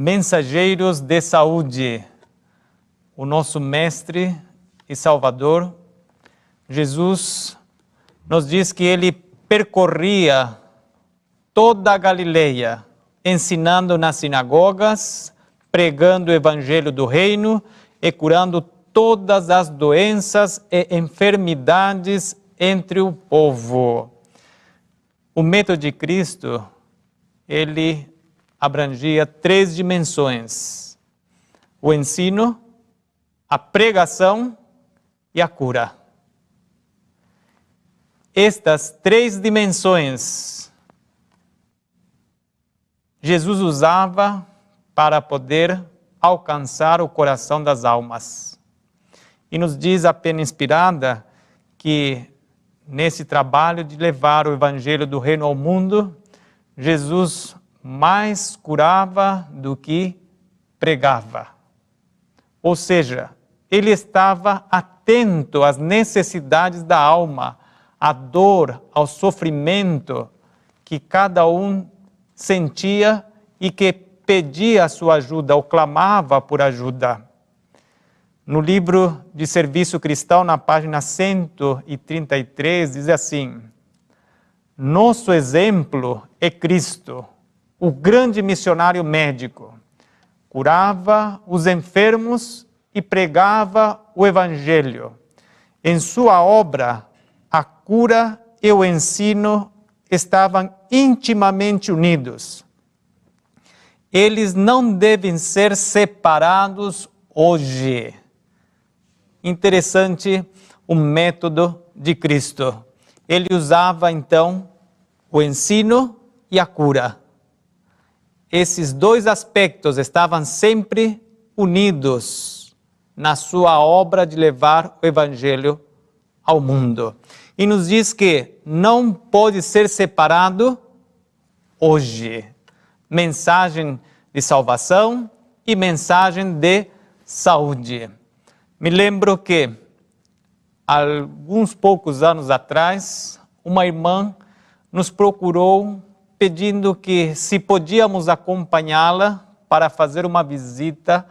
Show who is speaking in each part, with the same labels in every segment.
Speaker 1: Mensageiros de saúde. O nosso Mestre e Salvador, Jesus, nos diz que ele percorria toda a Galileia, ensinando nas sinagogas, pregando o Evangelho do Reino e curando todas as doenças e enfermidades entre o povo. O método de Cristo, ele abrangia 3 dimensões: o ensino, a pregação e a cura. Estas 3 dimensões Jesus usava para poder alcançar o coração das almas. E nos diz a Pena Inspirada que nesse trabalho de levar o Evangelho do Reino ao mundo, Jesus mais curava do que pregava. Ou seja, ele estava atento às necessidades da alma, à dor, ao sofrimento que cada um sentia e que pedia a sua ajuda, ou clamava por ajuda. No livro de Serviço Cristão, na página 133, diz assim: nosso exemplo é Cristo, o grande missionário médico. Curava os enfermos e pregava o Evangelho. Em sua obra, a cura e o ensino estavam intimamente unidos. Eles não devem ser separados hoje. Interessante o método de Cristo. Ele usava então o ensino e a cura. Esses 2 aspectos estavam sempre unidos na sua obra de levar o Evangelho ao mundo. E nos diz que não pode ser separado hoje. Mensagem de salvação e mensagem de saúde. Me lembro que, alguns poucos anos atrás, uma irmã nos procurou pedindo que se podíamos acompanhá-la para fazer uma visita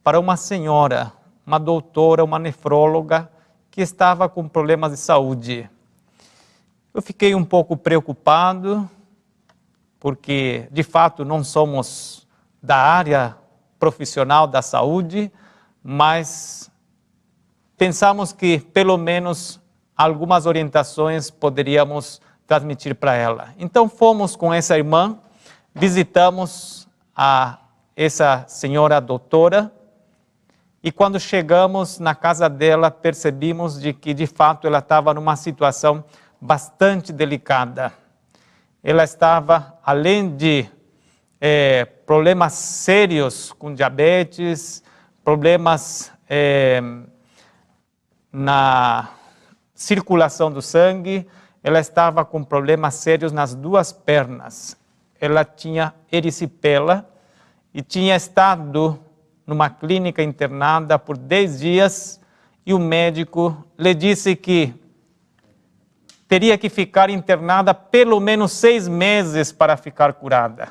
Speaker 1: para uma senhora, uma doutora, uma nefróloga, que estava com problemas de saúde. Eu fiquei um pouco preocupado, porque de fato não somos da área profissional da saúde, mas pensamos que pelo menos algumas orientações poderíamos transmitir para ela. Então fomos com essa irmã, visitamos essa senhora doutora, e quando chegamos na casa dela, percebimos de que de fato ela estava numa situação bastante delicada. Ela estava, além de problemas sérios com diabetes, problemas na circulação do sangue, ela estava com problemas sérios nas 2 pernas. Ela tinha erisipela e tinha estado numa clínica internada por 10 dias e o médico lhe disse que teria que ficar internada pelo menos 6 meses para ficar curada.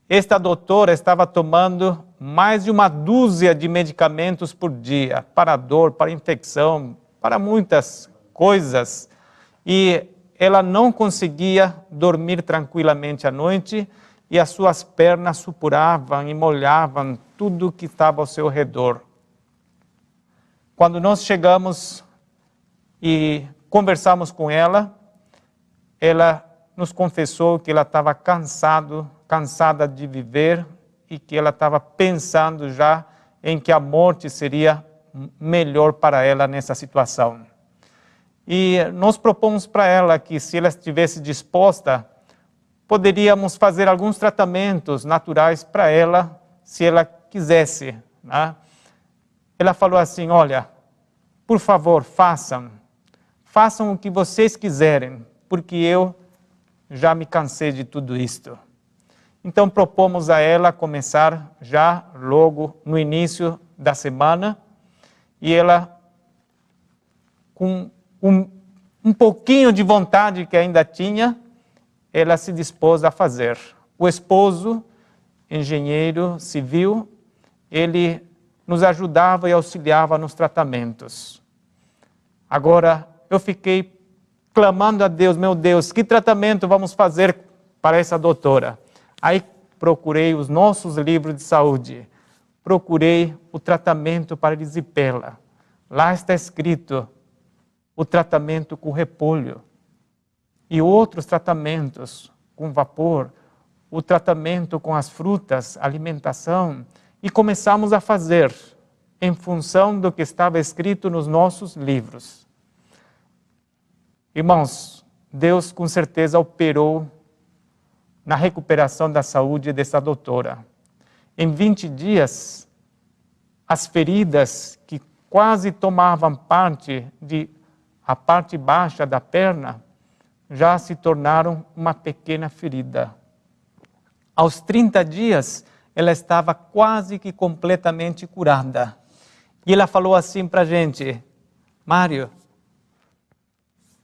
Speaker 1: Esta doutora estava tomando mais de 1 dúzia de medicamentos por dia, para dor, para infecção, para muitas coisas. E ela não conseguia dormir tranquilamente à noite, e as suas pernas supuravam e molhavam tudo que estava ao seu redor. Quando nós chegamos e conversamos com ela nos confessou que ela estava cansada de viver e que ela estava pensando já em que a morte seria melhor para ela nessa situação. E nós propomos para ela que, se ela estivesse disposta, poderíamos fazer alguns tratamentos naturais para ela, se ela quisesse, né? Ela falou assim: olha, por favor, façam o que vocês quiserem, porque eu já me cansei de tudo isto. Então propomos a ela começar já logo no início da semana, e ela, com um pouquinho de vontade que ainda tinha, ela se dispôs a fazer. O esposo engenheiro civil, ele nos ajudava e auxiliava nos tratamentos. Agora, eu fiquei clamando a Deus, meu Deus, que tratamento vamos fazer para essa doutora? Aí procurei os nossos livros de saúde, procurei o tratamento para erisipela. Lá está escrito o tratamento com repolho e outros tratamentos com vapor, o tratamento com as frutas, alimentação, e começamos a fazer em função do que estava escrito nos nossos livros. Irmãos, Deus com certeza operou na recuperação da saúde dessa doutora. Em 20 dias, as feridas que quase tomavam a parte baixa da perna, já se tornaram uma pequena ferida. Aos 30 dias, ela estava quase que completamente curada. E ela falou assim para a gente: Mário,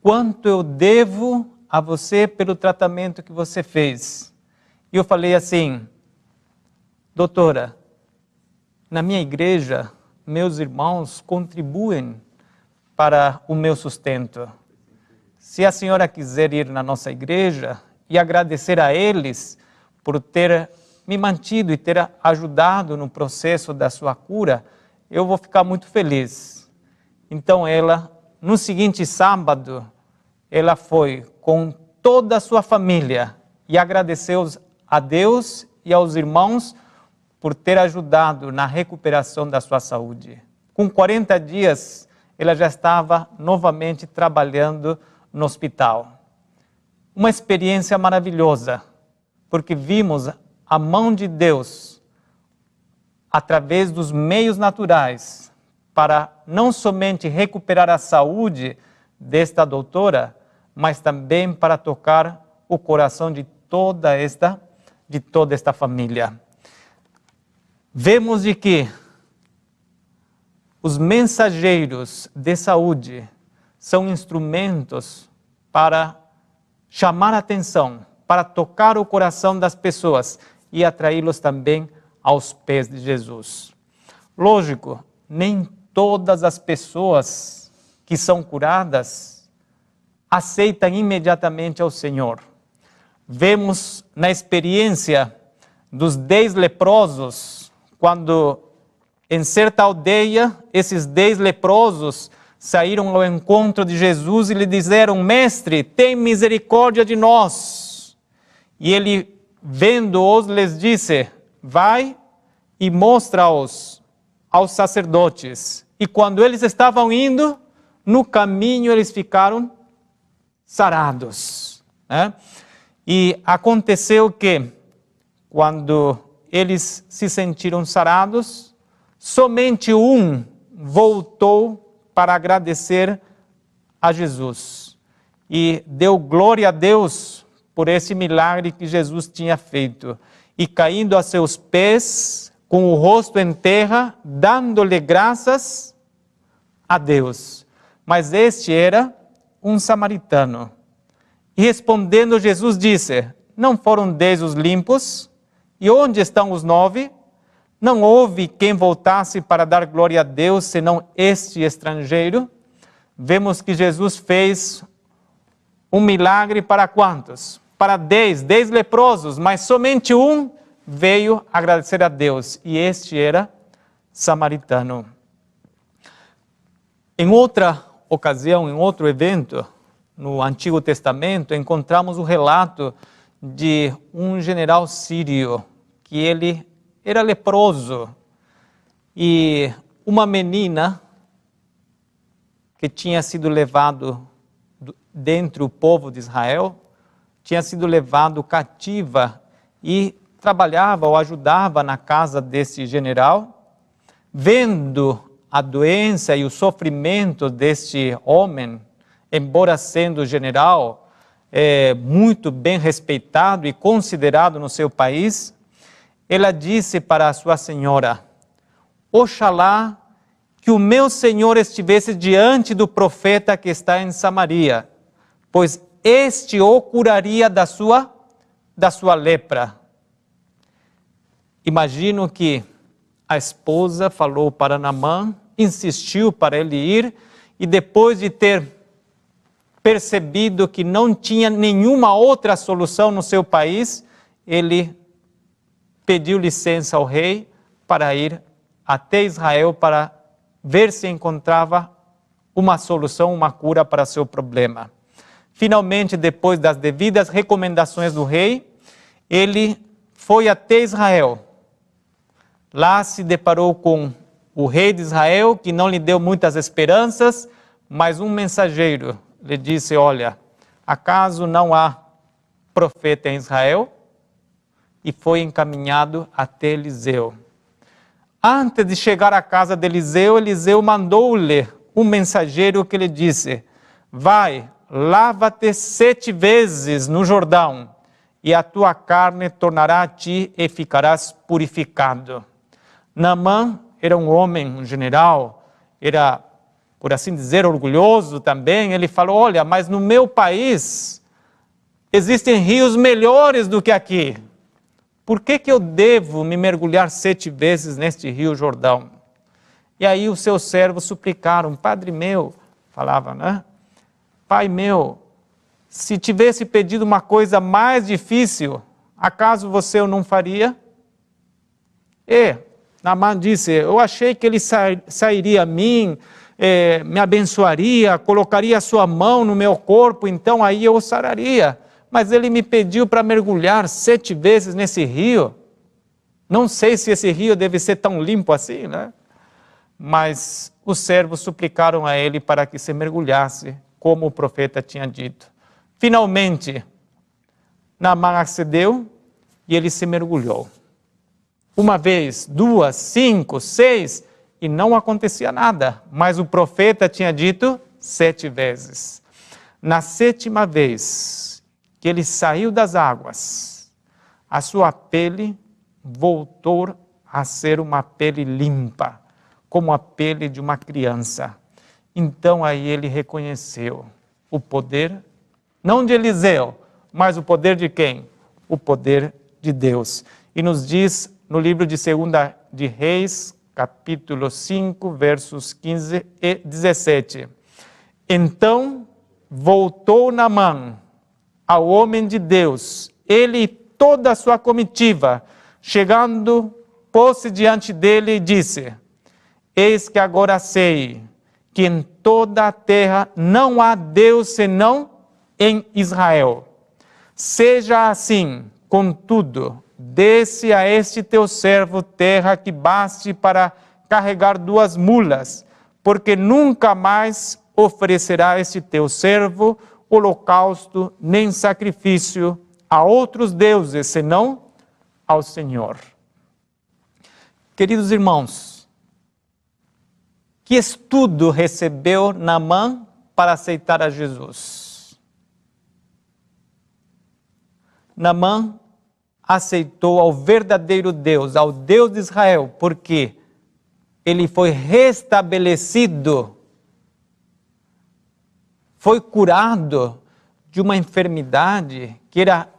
Speaker 1: quanto eu devo a você pelo tratamento que você fez? E eu falei assim: doutora, na minha igreja, meus irmãos contribuem para o meu sustento. Se a senhora quiser ir na nossa igreja e agradecer a eles por ter me mantido e ter ajudado no processo da sua cura, eu vou ficar muito feliz. Então ela, no seguinte sábado, ela foi com toda a sua família e agradeceu a Deus e aos irmãos por ter ajudado na recuperação da sua saúde. Com 40 dias, ela já estava novamente trabalhando no hospital. Uma experiência maravilhosa, porque vimos a mão de Deus através dos meios naturais para não somente recuperar a saúde desta doutora, mas também para tocar o coração de toda esta família. Vemos de que os mensageiros de saúde são instrumentos para chamar a atenção, para tocar o coração das pessoas e atraí-los também aos pés de Jesus. Lógico, nem todas as pessoas que são curadas aceitam imediatamente ao Senhor. Vemos na experiência dos 10 leprosos, quando em certa aldeia, esses 10 leprosos saíram ao encontro de Jesus e lhe disseram: Mestre, tem misericórdia de nós. E ele, vendo-os, lhes disse: vai e mostra-os aos sacerdotes. E quando eles estavam indo, no caminho eles ficaram sarados. E aconteceu que, quando eles se sentiram sarados, somente um voltou para agradecer a Jesus e deu glória a Deus por esse milagre que Jesus tinha feito. E caindo a seus pés, com o rosto em terra, dando-lhe graças a Deus. Mas este era um samaritano. E respondendo, Jesus disse: não foram 10 os limpos? E onde estão os 9? Não houve quem voltasse para dar glória a Deus, senão este estrangeiro. Vemos que Jesus fez um milagre para quantos? Para 10 leprosos, mas somente um veio agradecer a Deus, e este era samaritano. Em outra ocasião, em outro evento, no Antigo Testamento, encontramos o relato de um general sírio, que ele era leproso, e uma menina que tinha sido levado dentre o povo de Israel, tinha sido levado cativa e trabalhava ou ajudava na casa desse general. Vendo a doença e o sofrimento deste homem, embora sendo general, muito bem respeitado e considerado no seu país, ela disse para a sua senhora: oxalá que o meu senhor estivesse diante do profeta que está em Samaria, pois este o curaria da sua lepra. Imagino que a esposa falou para Naamã, insistiu para ele ir, e depois de ter percebido que não tinha nenhuma outra solução no seu país, ele pediu licença ao rei para ir até Israel para ver se encontrava uma solução, uma cura para seu problema. Finalmente, depois das devidas recomendações do rei, ele foi até Israel. Lá se deparou com o rei de Israel, que não lhe deu muitas esperanças, mas um mensageiro lhe disse: olha, acaso não há profeta em Israel? E foi encaminhado até Eliseu. Antes de chegar à casa de Eliseu, Eliseu mandou-lhe um mensageiro que lhe disse: vai, lava-te 7 vezes no Jordão, e a tua carne tornará a ti e ficarás purificado. Naamã era um homem, um general, era, por assim dizer, orgulhoso também. Ele falou: olha, mas no meu país existem rios melhores do que aqui. Por que eu devo me mergulhar 7 vezes neste rio Jordão? E aí os seus servos suplicaram: padre meu, falava, né? Pai meu, se tivesse pedido uma coisa mais difícil, acaso você o não faria? E Naamã disse: eu achei que ele sairia a mim, me abençoaria, colocaria a sua mão no meu corpo, então aí eu o sararia. Mas ele me pediu para mergulhar 7 vezes nesse rio. Não sei se esse rio deve ser tão limpo assim, né? Mas os servos suplicaram a ele para que se mergulhasse, como o profeta tinha dito. Finalmente, Naamã acedeu e ele se mergulhou. 1 vez, 2, 5, 6, e não acontecia nada. Mas o profeta tinha dito 7 vezes. Na 7ª vez que ele saiu das águas, a sua pele voltou a ser uma pele limpa, como a pele de uma criança. Então aí ele reconheceu o poder, não de Eliseu, mas o poder de quem? O poder de Deus. E nos diz no livro de 2 de Reis, capítulo 5, versos 15 e 17. Então voltou Naamã ao homem de Deus, ele e toda a sua comitiva, chegando, pôs-se diante dele e disse: eis que agora sei que em toda a terra não há Deus senão em Israel. Seja assim, contudo, desce a este teu servo terra que baste para carregar 2 mulas, porque nunca mais oferecerá este teu servo holocausto nem sacrifício a outros deuses, senão ao Senhor. Queridos irmãos, que estudo recebeu Naamã para aceitar a Jesus? Naamã aceitou ao verdadeiro Deus, ao Deus de Israel, porque ele foi restabelecido, foi curado de uma enfermidade que era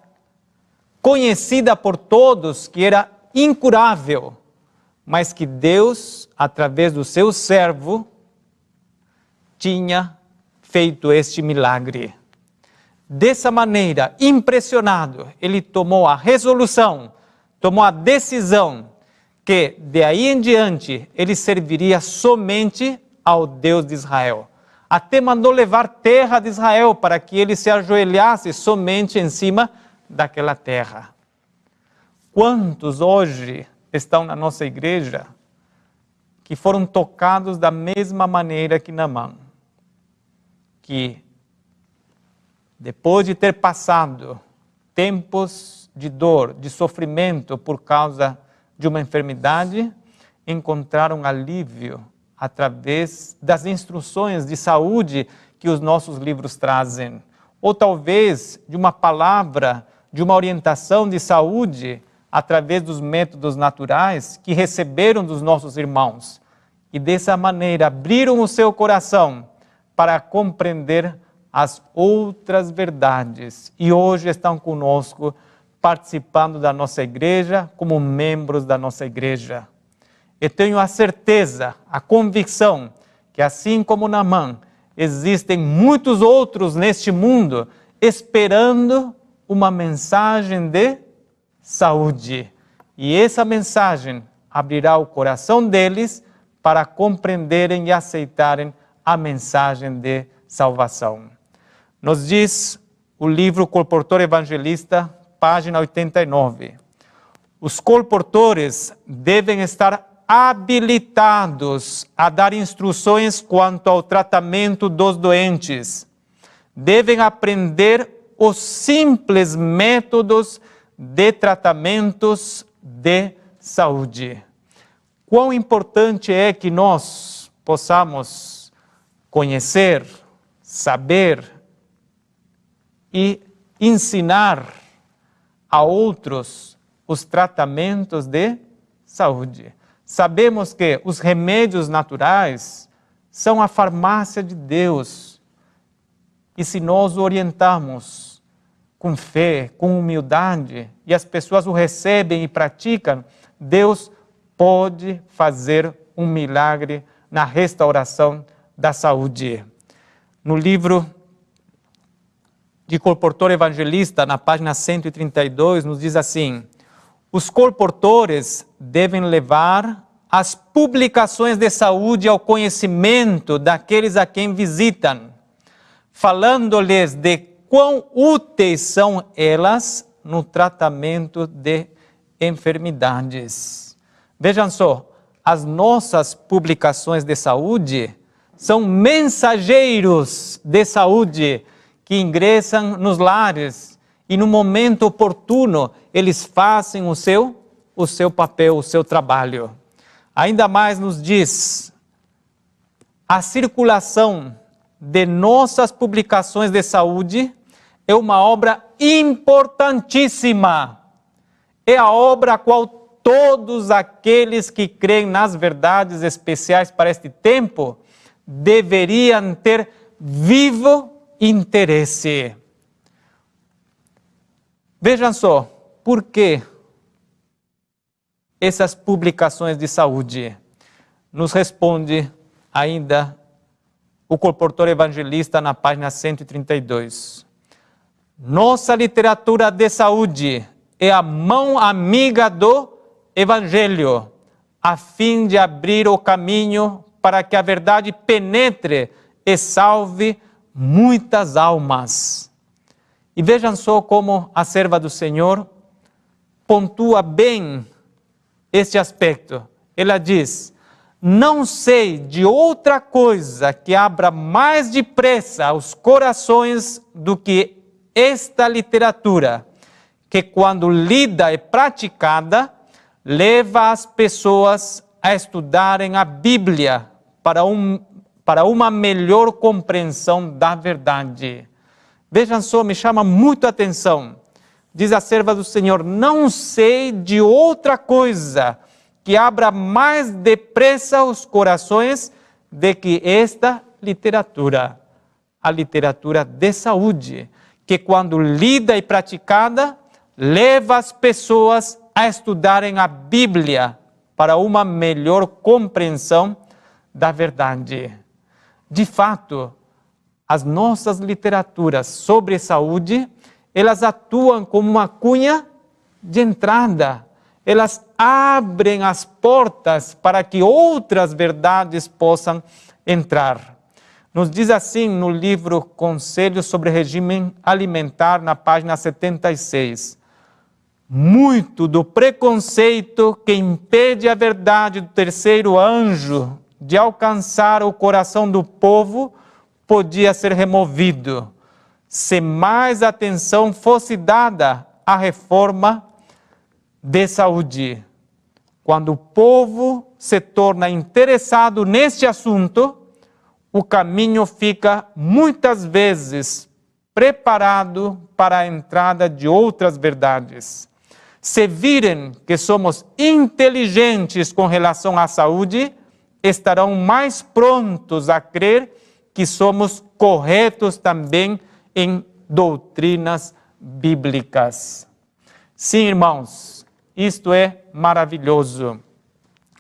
Speaker 1: conhecida por todos, que era incurável, mas que Deus, através do seu servo, tinha feito este milagre. Dessa maneira, impressionado, ele tomou a resolução, tomou a decisão que de aí em diante ele serviria somente ao Deus de Israel. Até mandou levar terra de Israel para que ele se ajoelhasse somente em cima daquela terra. Quantos hoje estão na nossa igreja que foram tocados da mesma maneira que Naamã? Que depois de ter passado tempos de dor, de sofrimento por causa de uma enfermidade, encontraram alívio através das instruções de saúde que os nossos livros trazem, ou talvez de uma palavra, de uma orientação de saúde, através dos métodos naturais que receberam dos nossos irmãos. E dessa maneira abriram o seu coração para compreender as outras verdades. E hoje estão conosco participando da nossa igreja, como membros da nossa igreja. Eu tenho a certeza, a convicção, que assim como Naamã, existem muitos outros neste mundo esperando uma mensagem de saúde. E essa mensagem abrirá o coração deles para compreenderem e aceitarem a mensagem de salvação. Nos diz o livro Colportor Evangelista, página 89. Os colportores devem estar habilitados a dar instruções quanto ao tratamento dos doentes. Devem aprender os simples métodos de tratamentos de saúde. Quão importante é que nós possamos conhecer, saber e ensinar a outros os tratamentos de saúde. Sabemos que os remédios naturais são a farmácia de Deus. E se nós orientamos com fé, com humildade, e as pessoas o recebem e praticam, Deus pode fazer um milagre na restauração da saúde. No livro de Colportor Evangelista, na página 132, nos diz assim: os colportores devem levar as publicações de saúde ao conhecimento daqueles a quem visitam, falando-lhes de quão úteis são elas no tratamento de enfermidades. Vejam só, as nossas publicações de saúde são mensageiros de saúde que ingressam nos lares e no momento oportuno eles fazem o seu papel, o seu trabalho. Ainda mais nos diz, a circulação de nossas publicações de saúde é uma obra importantíssima. É a obra a qual todos aqueles que creem nas verdades especiais para este tempo deveriam ter vivo interesse. Vejam só, por que essas publicações de saúde? Nos responde ainda o Colportor Evangelista na página 132. Nossa literatura de saúde é a mão amiga do Evangelho, a fim de abrir o caminho para que a verdade penetre e salve muitas almas. E vejam só como a serva do Senhor pontua bem este aspecto. Ela diz: não sei de outra coisa que abra mais depressa os corações do que esta literatura, que quando lida e praticada, leva as pessoas a estudarem a Bíblia para uma melhor compreensão da verdade. Vejam só, me chama muito a atenção. Diz a serva do Senhor: não sei de outra coisa que abra mais depressa os corações do que esta literatura, a literatura de saúde, que quando lida e praticada, leva as pessoas a estudarem a Bíblia para uma melhor compreensão da verdade. De fato, as nossas literaturas sobre saúde, elas atuam como uma cunha de entrada. Elas abrem as portas para que outras verdades possam entrar. Nos diz assim no livro Conselhos sobre Regime Alimentar, na página 76. Muito do preconceito que impede a verdade do terceiro anjo de alcançar o coração do povo podia ser removido, se mais atenção fosse dada à reforma de saúde. Quando o povo se torna interessado neste assunto, o caminho fica muitas vezes preparado para a entrada de outras verdades. Se virem que somos inteligentes com relação à saúde, estarão mais prontos a crer que somos corretos também em doutrinas bíblicas. Sim, irmãos, isto é maravilhoso.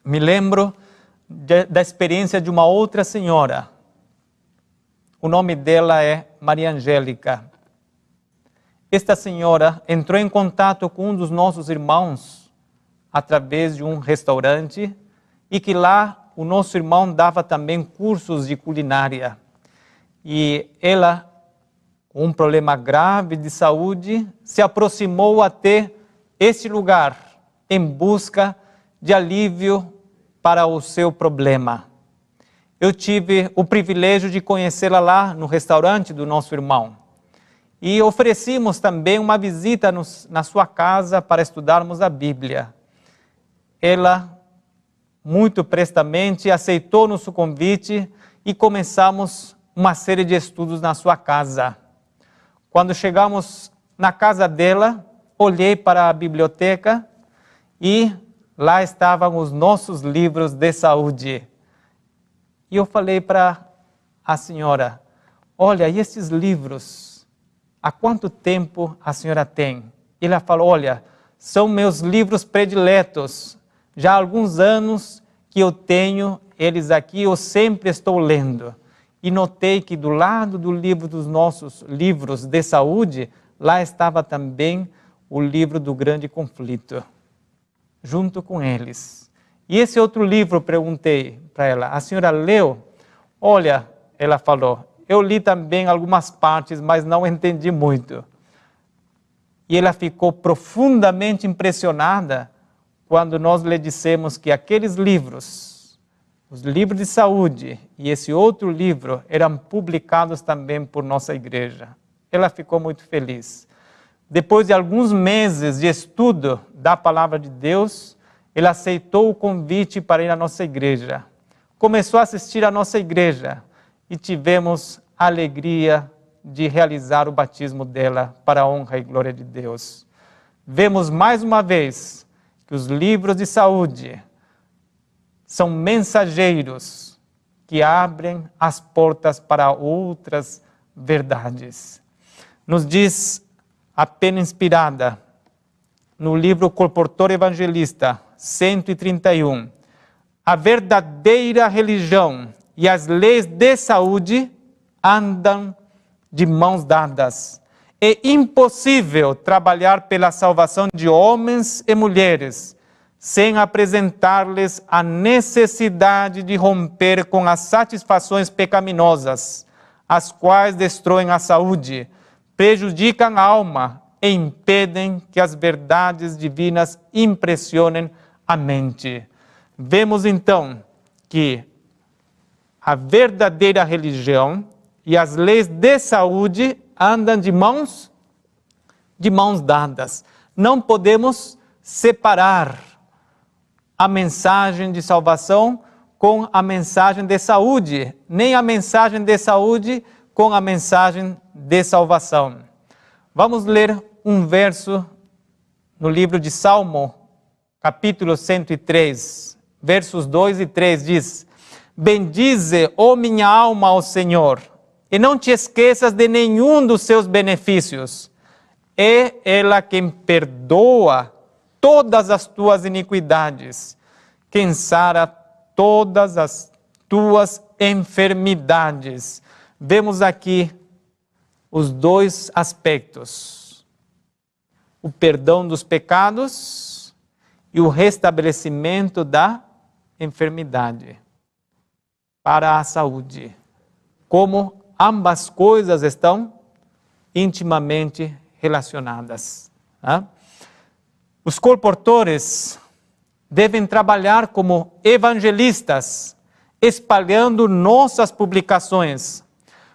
Speaker 1: Me lembro da experiência de uma outra senhora. O nome dela é Maria Angélica. Esta senhora entrou em contato com um dos nossos irmãos através de um restaurante e que lá o nosso irmão dava também cursos de culinária. E ela, com um problema grave de saúde, se aproximou até este lugar em busca de alívio para o seu problema. Eu tive o privilégio de conhecê-la lá no restaurante do nosso irmão. E oferecemos também uma visita na sua casa para estudarmos a Bíblia. Ela, muito prestamente, aceitou nosso convite e começamos uma série de estudos na sua casa. Quando chegamos na casa dela, olhei para a biblioteca e lá estavam os nossos livros de saúde. E eu falei para a senhora, olha, e esses livros, há quanto tempo a senhora tem? E ela falou, olha, são meus livros prediletos. Já há alguns anos que eu tenho eles aqui, eu sempre estou lendo. E notei que do lado do livro dos nossos livros de saúde, lá estava também o livro do grande conflito, junto com eles. E esse outro livro, perguntei para ela, a senhora leu? Olha, ela falou, eu li também algumas partes, mas não entendi muito. E ela ficou profundamente impressionada quando nós lhe dissemos que aqueles livros, os livros de saúde e esse outro livro eram publicados também por nossa igreja. Ela ficou muito feliz. Depois de alguns meses de estudo da palavra de Deus, ela aceitou o convite para ir à nossa igreja. Começou a assistir à nossa igreja e tivemos a alegria de realizar o batismo dela para a honra e glória de Deus. Vemos mais uma vez que os livros de saúde são mensageiros que abrem as portas para outras verdades. Nos diz a pena inspirada no livro Colportor Evangelista 131, a verdadeira religião e as leis de saúde andam de mãos dadas. É impossível trabalhar pela salvação de homens e mulheres sem apresentar-lhes a necessidade de romper com as satisfações pecaminosas, as quais destroem a saúde, prejudicam a alma e impedem que as verdades divinas impressionem a mente. Vemos então que a verdadeira religião e as leis de saúde andam de mãos dadas. Não podemos separar a mensagem de salvação com a mensagem de saúde, nem a mensagem de saúde com a mensagem de salvação. Vamos ler um verso no livro de Salmo, capítulo 103, versos 2 e 3, diz: bendize, ó minha alma, ao Senhor, e não te esqueças de nenhum dos seus benefícios. É ela quem perdoa todas as tuas iniquidades, quem sara todas as tuas enfermidades. Vemos aqui os dois aspectos: o perdão dos pecados e o restabelecimento da enfermidade para a saúde. Como ambas coisas estão intimamente relacionadas. Os colportores devem trabalhar como evangelistas, espalhando nossas publicações,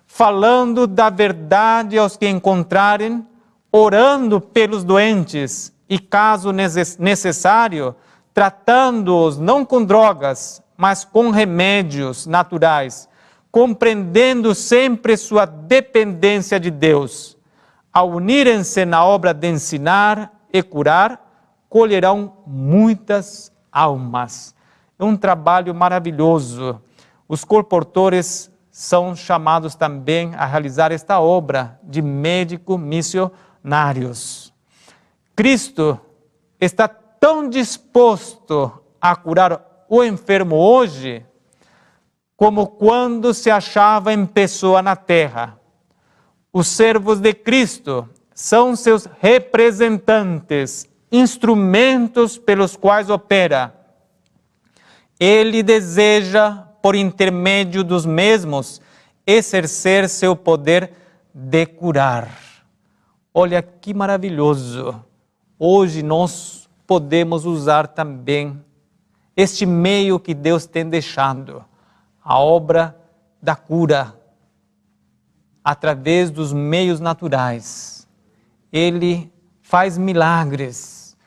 Speaker 1: falando da verdade aos que encontrarem, orando pelos doentes e, caso necessário, tratando-os não com drogas, mas com remédios naturais, compreendendo sempre sua dependência de Deus. Ao unirem-se na obra de ensinar e curar, colherão muitas almas. É um trabalho maravilhoso. Os colportores são chamados também a realizar esta obra de médico missionários. Cristo está tão disposto a curar o enfermo hoje, como quando se achava em pessoa na terra. Os servos de Cristo são seus representantes, instrumentos pelos quais opera. Ele deseja, por intermédio dos mesmos, exercer seu poder de curar. Olha que maravilhoso! Hoje nós podemos usar também este meio que Deus tem deixado, a obra da cura, através dos meios naturais. Ele faz milagres,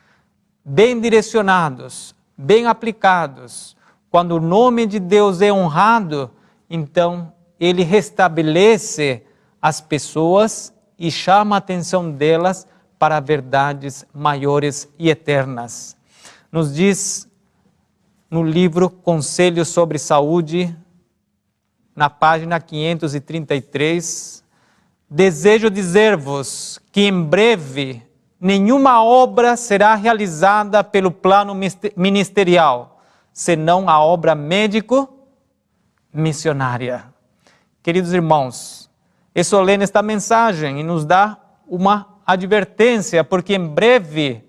Speaker 1: bem direcionados, bem aplicados. Quando o nome de Deus é honrado, então Ele restabelece as pessoas e chama a atenção delas para verdades maiores e eternas. Nos diz no livro Conselhos sobre Saúde, na página 533, desejo dizer-vos que em breve nenhuma obra será realizada pelo plano ministerial, senão a obra médico-missionária. Queridos irmãos, é solene esta mensagem e nos dá uma advertência, porque em breve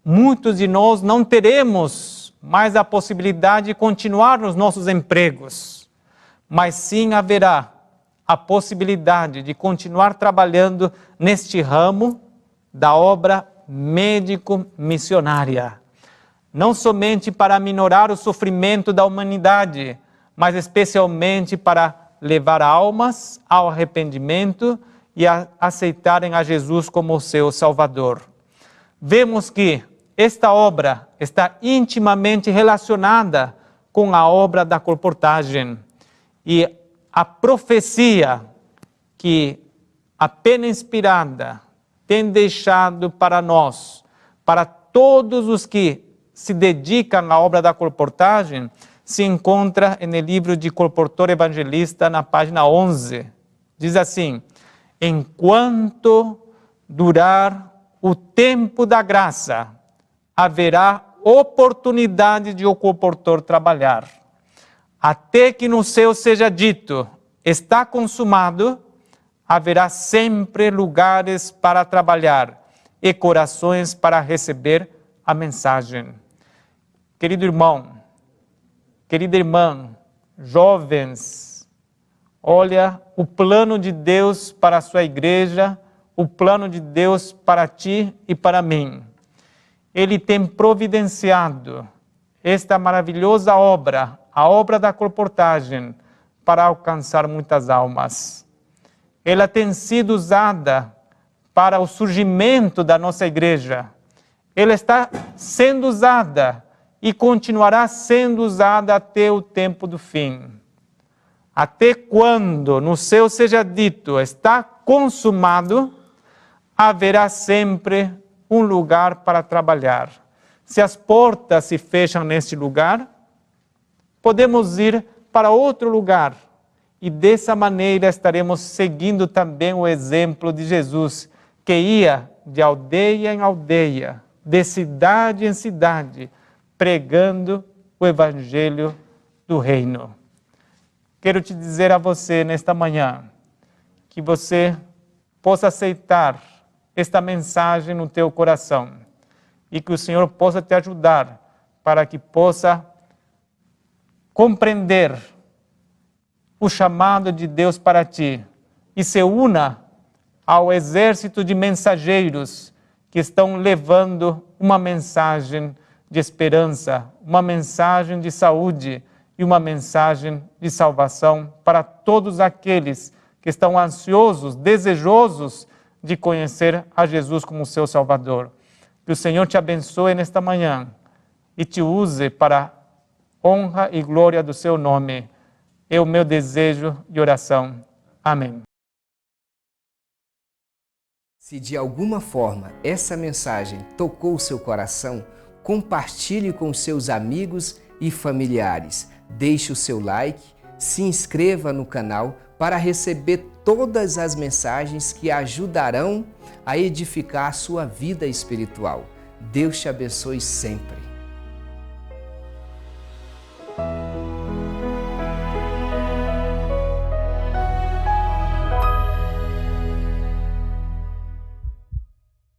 Speaker 1: muitos de nós não teremos mais a possibilidade de continuar nos nossos empregos, mas sim haverá a possibilidade de continuar trabalhando neste ramo da obra médico-missionária. Não somente para minorar o sofrimento da humanidade, mas especialmente para levar almas ao arrependimento e a aceitarem a Jesus como seu Salvador. Vemos que esta obra está intimamente relacionada com a obra da colportagem e a profecia que a pena inspirada tem deixado para nós, para todos os que se dedicam à obra da colportagem, se encontra no livro de Colportor Evangelista, na página 11. Diz assim: enquanto durar o tempo da graça, haverá oportunidade de o colportor trabalhar. Até que no céu seja dito, está consumado, haverá sempre lugares para trabalhar e corações para receber a mensagem. Querido irmão, querida irmã, jovens, olha o plano de Deus para a sua igreja, o plano de Deus para ti e para mim. Ele tem providenciado esta maravilhosa obra, a obra da colportagem, para alcançar muitas almas. Ela tem sido usada para o surgimento da nossa igreja. Ela está sendo usada e continuará sendo usada até o tempo do fim. Até quando no céu seja dito, está consumado, haverá sempre um lugar para trabalhar. Se as portas se fecham neste lugar, podemos ir para outro lugar. E dessa maneira estaremos seguindo também o exemplo de Jesus, que ia de aldeia em aldeia, de cidade em cidade, pregando o Evangelho do Reino. Quero te dizer a você nesta manhã, que você possa aceitar esta mensagem no teu coração e que o Senhor possa te ajudar para que possa compreender o chamado de Deus para ti e se una ao exército de mensageiros que estão levando uma mensagem de esperança, uma mensagem de saúde e uma mensagem de salvação para todos aqueles que estão ansiosos, desejosos de conhecer a Jesus como seu Salvador. Que o Senhor te abençoe nesta manhã e te use para honra e glória do seu nome. É o meu desejo e oração. Amém.
Speaker 2: Se de alguma forma essa mensagem tocou o seu coração, compartilhe com seus amigos e familiares. Deixe o seu like, se inscreva no canal para receber todas as mensagens que ajudarão a edificar a sua vida espiritual. Deus te abençoe sempre.